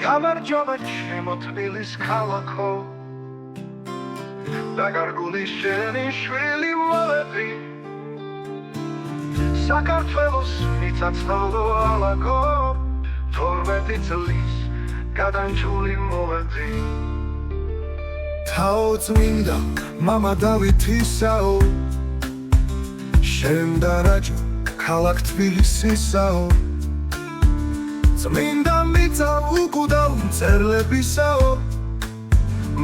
გამარჯობა ჩემო თბილის ქალაქო დაკარგული შენი შვილი მოვედი საქართველოს მიწათმოვე ალაგო 12 წლის გადანჩული მოვედი თაო წმინდა მამა დავითისაო შენ დარაჯო ქალაქ თბილისისაო წმინდა მიწა უკუდავ მწერლებისაო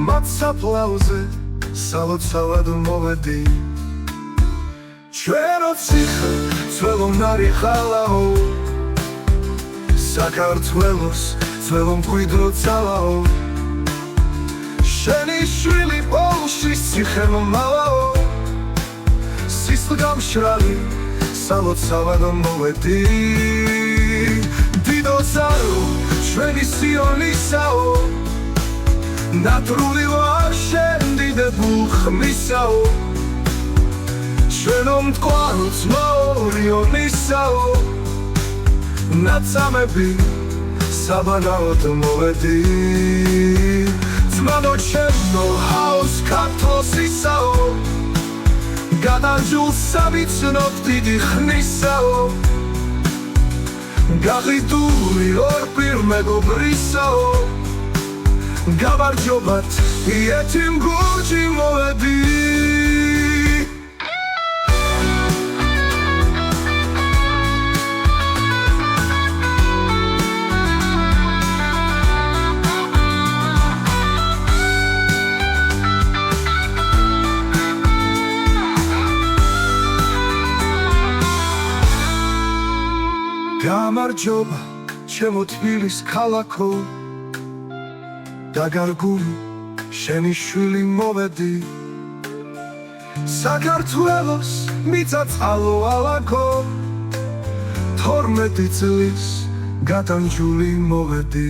მათ საფლავზე სალოცავად მოვედი ჩვენო ციხე ძველო ნარიხალაო საქართველოს ძველო მკვიდრო ძალაო შენი შვილი პოლში ციხე მომავაო სისხლგამშრალი სალოცავად მოვედი დიდო ზარო ჩვენი სიონისაო ნატრული ვარ შენ დიდებულ ხმისაო ჩვენო მტკვარო ძმაორიონისაო ნაცამები საბანაოდ მოვედი ძმანო ჩემო ჰაოს ქართლოსისაო გადანჯულ სამიცნობ დიდი ხნისაო გაღიდული ორ პირმეგობრისაო გამარჯობათ იეთიმ გურჯი მოვედი გამარჯობა ჩემო თბილის ქალაქო დაგარგული შენი შვილი მოვედი საქართველოს მიწათმოვე ალაგო 12 წლის გადანჯული მოვედი